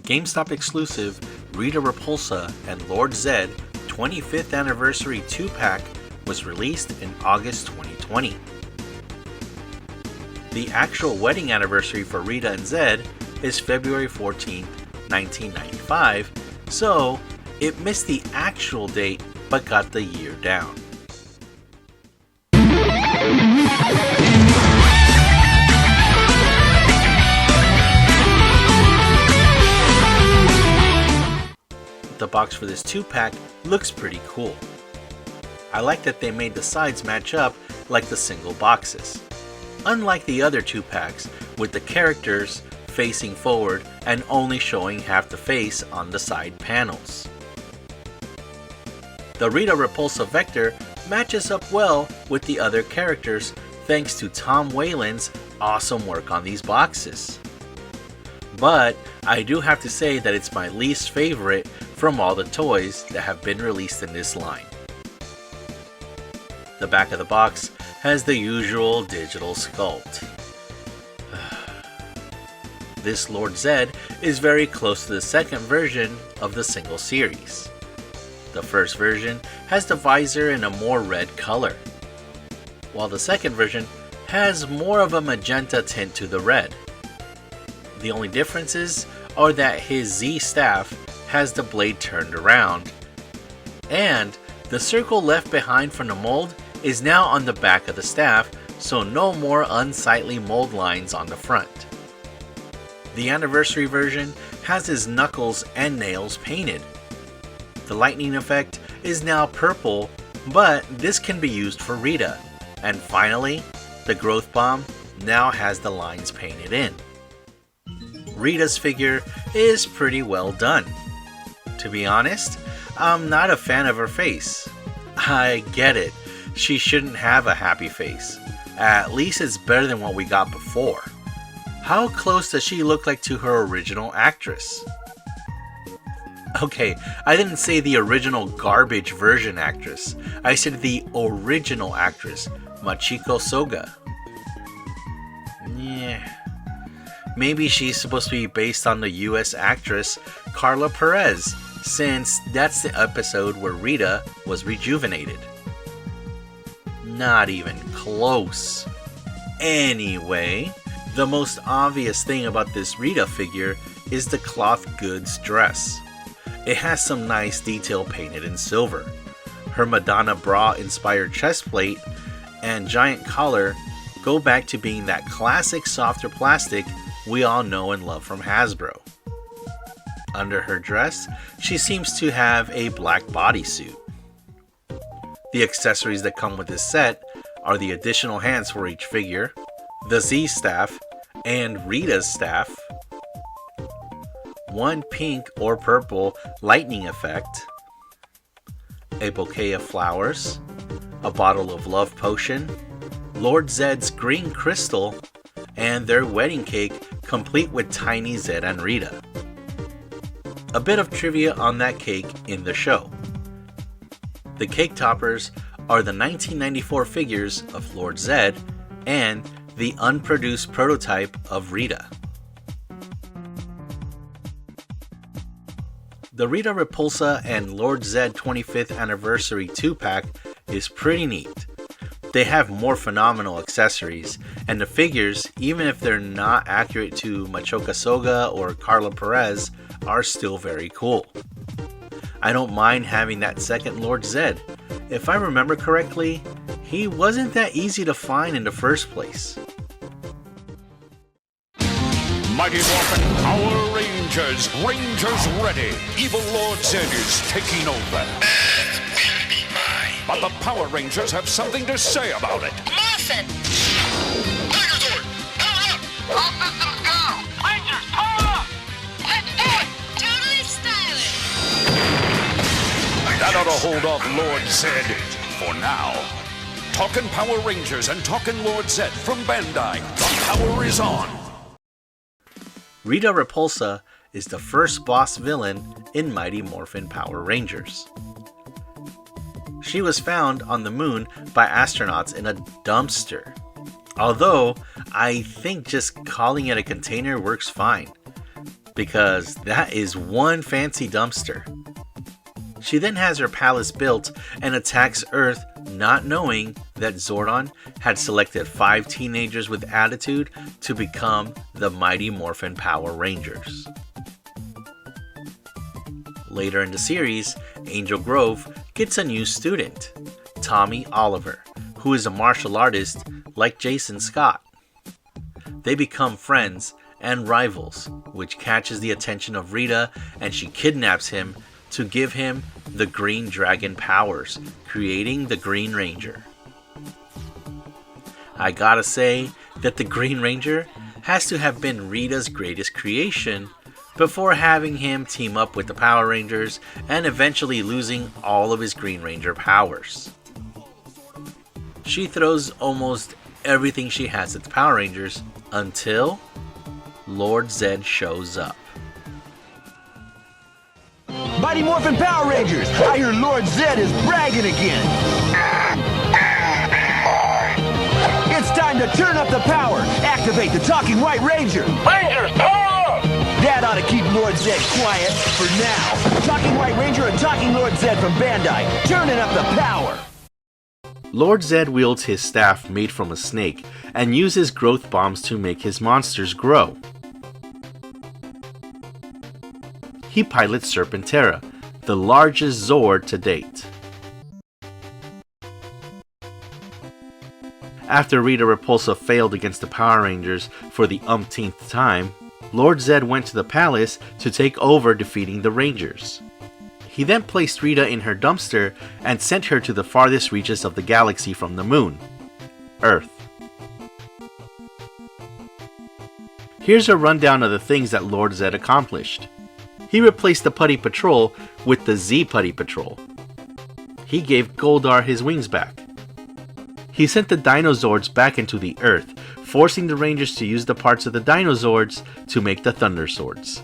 GameStop exclusive Rita Repulsa and Lord Zedd 25th Anniversary 2-pack was released in August 2020. The actual wedding anniversary for Rita and Zedd is February 14, 1995, so it missed the actual date but got the year down. The box for this 2-pack looks pretty cool. I like that they made the sides match up like the single boxes. Unlike the other 2-packs with the characters facing forward and only showing half the face on the side panels. The Rita Repulsa Vector matches up well with the other characters thanks to Tom Whalen's awesome work on these boxes. But I do have to say that it's my least favorite from all the toys that have been released in this line. The back of the box has the usual digital sculpt. This Lord Zedd is very close to the second version of the single series. The first version has the visor in a more red color, while the second version has more of a magenta tint to the red. The only differences are that his Z staff has the blade turned around, and the circle left behind from the mold is now on the back of the staff, so no more unsightly mold lines on the front. The anniversary version has his knuckles and nails painted. The lightning effect is now purple, but this can be used for Rita. And finally, the growth bomb now has the lines painted in. Rita's figure is pretty well done. To be honest, I'm not a fan of her face. I get it, she shouldn't have a happy face. At least it's better than what we got before. How close does she look like to her original actress? Okay, I didn't say the original garbage version actress. I said the original actress, Machiko Soga. Yeah. Maybe she's supposed to be based on the US actress Carla Perez, since that's the episode where Rita was rejuvenated. Not even close. Anyway, the most obvious thing about this Rita figure is the cloth goods dress. It has some nice detail painted in silver. Her Madonna bra inspired chest plate and giant collar go back to being that classic softer plastic we all know and love from Hasbro. Under her dress, she seems to have a black bodysuit. The accessories that come with this set are the additional hands for each figure, the Z staff, and Rita's staff, one pink or purple lightning effect, a bouquet of flowers, a bottle of love potion, Lord Zedd's green crystal, and their wedding cake complete with tiny Zedd and Rita. A bit of trivia on that cake in the show. The cake toppers are the 1994 figures of Lord Zedd and the unproduced prototype of Rita. The Rita Repulsa and Lord Zedd 25th Anniversary 2-pack is pretty neat. They have more phenomenal accessories, and the figures, even if they're not accurate to Machiko Soga or Carla Perez, are still very cool. I don't mind having that second Lord Zedd. If I remember correctly, he wasn't that easy to find in the first place. Mighty Morphin Power Rangers! Rangers ready! Evil Lord Zedd is taking over. Will be mine. But the Power Rangers have something to say about it. Morphin! Megazord! Power up! All systems go! Rangers, power up! Let's do it! Totally stylish! That ought to hold off Lord Zedd for now. Talkin' Power Rangers and talkin' Lord Zedd from Bandai. The power is on. Rita Repulsa is the first boss villain in Mighty Morphin Power Rangers. She was found on the moon by astronauts in a dumpster. Although, I think just calling it a container works fine. because that is one fancy dumpster. She then has her palace built and attacks Earth, not knowing that Zordon had selected 5 teenagers with attitude to become the Mighty Morphin Power Rangers. Later in the series, Angel Grove gets a new student, Tommy Oliver, who is a martial artist like Jason Scott. They become friends and rivals, which catches the attention of Rita, and she kidnaps him to give him the Green Dragon powers, creating the Green Ranger. I gotta say that the Green Ranger has to have been Rita's greatest creation before having him team up with the Power Rangers and eventually losing all of his Green Ranger powers. She throws almost everything she has at the Power Rangers until Lord Zedd shows up. Mighty Morphin Power Rangers! I hear Lord Zedd is bragging again! It's time to turn up the power! Activate the Talking White Ranger! Rangers, power up! That ought to keep Lord Zedd quiet for now. Talking White Ranger and Talking Lord Zedd from Bandai, turning up the power! Lord Zedd wields his staff made from a snake and uses growth bombs to make his monsters grow. He pilots Serpentera, the largest Zord to date. After Rita Repulsa failed against the Power Rangers for the umpteenth time, Lord Zedd went to the palace to take over, defeating the Rangers. He then placed Rita in her dumpster and sent her to the farthest reaches of the galaxy from the moon, Earth. Here's a rundown of the things that Lord Zedd accomplished. He replaced the Putty Patrol with the Z Putty Patrol. He gave Goldar his wings back. He sent the Dinozords back into the Earth, forcing the Rangers to use the parts of the Dinozords to make the Thunder Swords.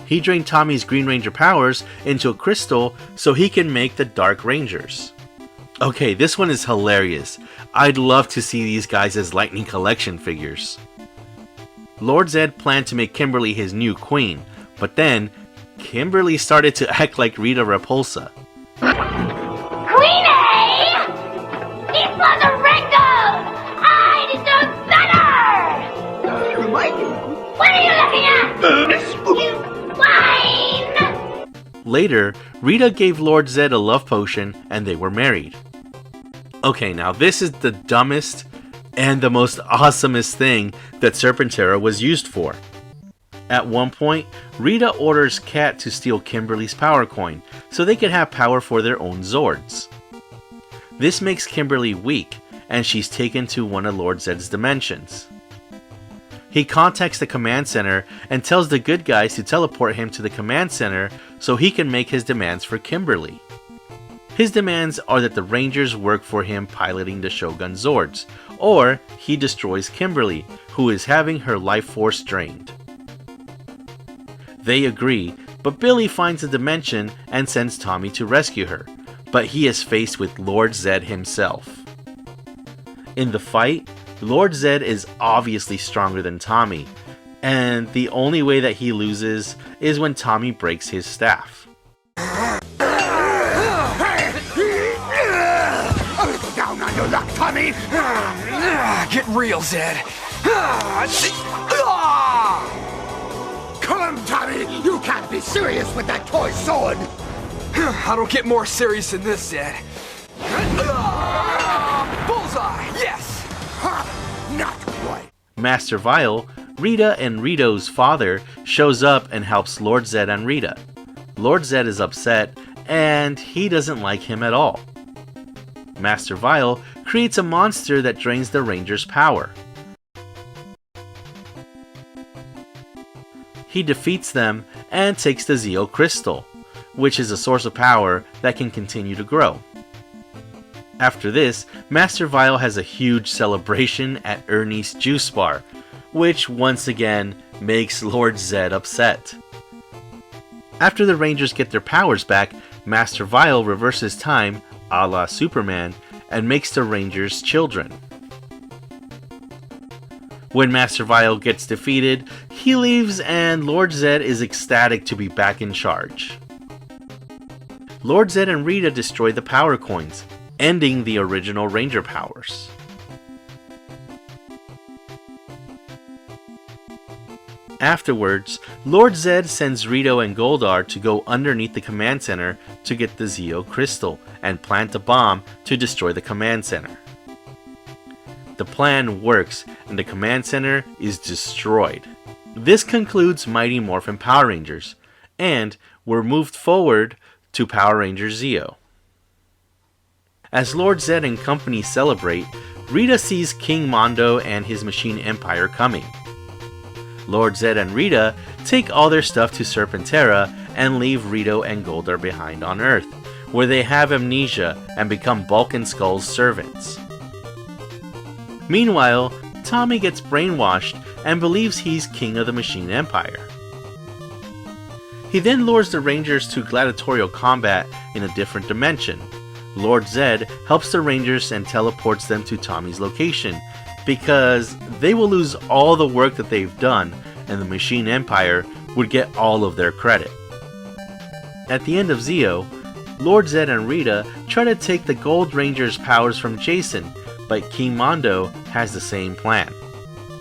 He drained Tommy's Green Ranger powers into a crystal so he can make the Dark Rangers. Okay, this one is hilarious. I'd love to see these guys as Lightning Collection figures. Lord Zedd planned to make Kimberly his new queen, but then Kimberly started to act like Rita Repulsa. Queenie! It's for the Ringos! I deserve better! Remind you. What are you looking at? You swine! Later, Rita gave Lord Zedd a love potion and they were married. Okay, now this is the dumbest and the most awesomest thing that Serpentera was used for. At one point, Rita orders Cat to steal Kimberly's power coin so they can have power for their own Zords. This makes Kimberly weak, and she's taken to one of Lord Zedd's dimensions. He contacts the command center and tells the good guys to teleport him to the command center so he can make his demands for Kimberly. His demands are that the Rangers work for him piloting the Shogun Zords, or he destroys Kimberly, who is having her life force drained. They agree, but Billy finds a dimension and sends Tommy to rescue her, but he is faced with Lord Zedd himself. In the fight, Lord Zedd is obviously stronger than Tommy, and the only way that he loses is when Tommy breaks his staff. Down on your luck, Tommy! Get real, Zedd. Come, Tommy! You can't be serious with that toy sword! I don't get more serious than this, Zedd. Bullseye! Yes! Not quite. Master Vile, Rita and Rito's father, shows up and helps Lord Zedd and Rita. Lord Zedd is upset, and he doesn't like him at all. Master Vile creates a monster that drains the Rangers' power. He defeats them and takes the Zeo Crystal, which is a source of power that can continue to grow. After this, Master Vile has a huge celebration at Ernie's Juice Bar, which once again makes Lord Zedd upset. After the Rangers get their powers back, Master Vile reverses time, a la Superman, and makes the Rangers children. When Master Vile gets defeated, he leaves and Lord Zedd is ecstatic to be back in charge. Lord Zedd and Rita destroy the power coins, ending the original Ranger powers. Afterwards, Lord Zedd sends Rito and Goldar to go underneath the command center to get the Zeo crystal and plant a bomb to destroy the command center. The plan works and the command center is destroyed. This concludes Mighty Morphin Power Rangers, and we're moved forward to Power Rangers Zeo. As Lord Zedd and company celebrate, Rita sees King Mondo and his machine empire coming. Lord Zedd and Rita take all their stuff to Serpentera and leave Rito and Goldar behind on Earth, where they have amnesia and become Bulk and Skull's servants. Meanwhile, Tommy gets brainwashed and believes he's king of the Machine Empire. He then lures the Rangers to gladiatorial combat in a different dimension. Lord Zedd helps the Rangers and teleports them to Tommy's location, because they will lose all the work that they've done and the Machine Empire would get all of their credit. At the end of Zeo, Lord Zedd and Rita try to take the Gold Ranger's powers from Jason, but King Mondo has the same plan.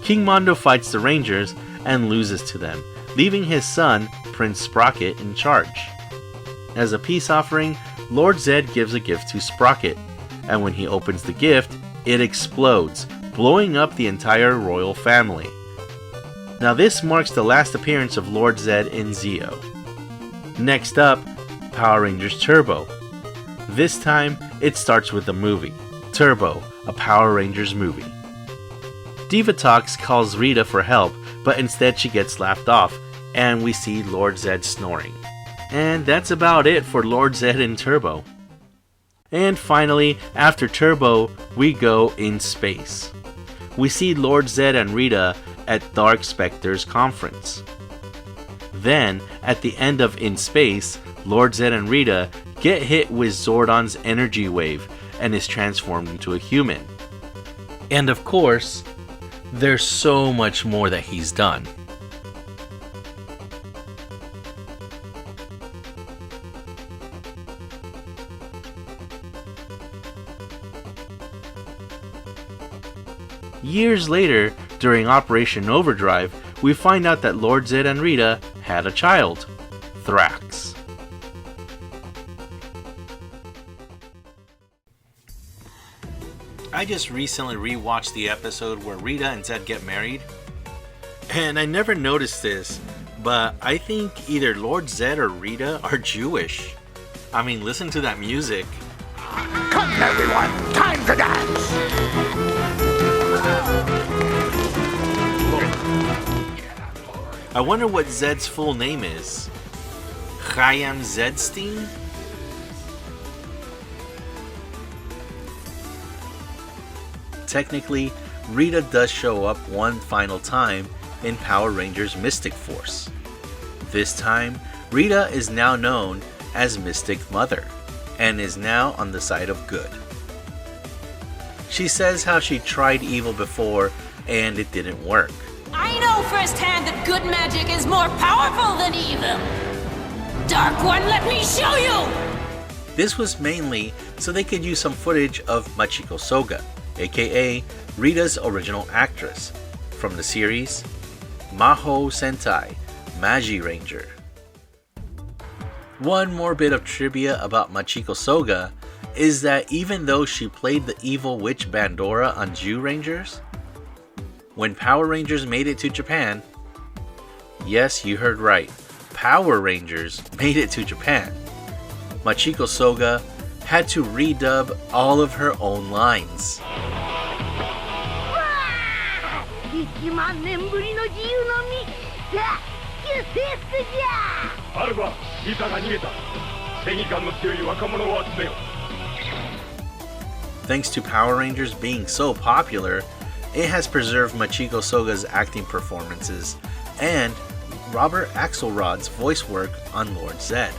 King Mondo fights the Rangers and loses to them, leaving his son, Prince Sprocket, in charge. As a peace offering, Lord Zedd gives a gift to Sprocket, and when he opens the gift, it explodes, blowing up the entire royal family. Now this marks the last appearance of Lord Zedd in Zeo. Next up, Power Rangers Turbo. This time, it starts with the movie, Turbo, a Power Rangers movie. Divatox calls Rita for help, but instead she gets laughed off, and we see Lord Zedd snoring. And that's about it for Lord Zedd in Turbo. And finally, after Turbo, we go in space. We see Lord Zedd and Rita at Dark Specter's conference. Then, at the end of In Space, Lord Zedd and Rita get hit with Zordon's energy wave and is transformed into a human. And of course, there's so much more that he's done. Years later, during Operation Overdrive, we find out that Lord Zedd and Rita had a child, Thrax. I just recently rewatched the episode where Rita and Zedd get married, and I never noticed this, but I think either Lord Zedd or Rita are Jewish. I mean, listen to that music. Come everyone, time to dance! I wonder what Zedd's full name is. Chaim Zeddstein? Technically, Rita does show up one final time in Power Rangers Mystic Force. This time, Rita is now known as Mystic Mother, and is now on the side of good. She says how she tried evil before and it didn't work. I know firsthand that good magic is more powerful than evil. Dark One, let me show you! This was mainly so they could use some footage of Machiko Soga, aka Rita's original actress, from the series Maho Sentai, Magi Ranger. One more bit of trivia about Machiko Soga is that even though she played the evil witch Bandora on Jew Rangers, when Power Rangers made it to Japan, yes, you heard right, Power Rangers made it to Japan, Machiko Soga had to redub all of her own lines. 1万年ぶりの自由の身さあ救世主じゃ。アルバ、リタが逃げた。正義感の強い若者を集めよう。 Thanks to Power Rangers being so popular, it has preserved Machiko Soga's acting performances and Robert Axelrod's voice work on Lord Zedd,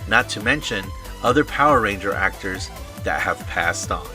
not to mention other Power Ranger actors that have passed on.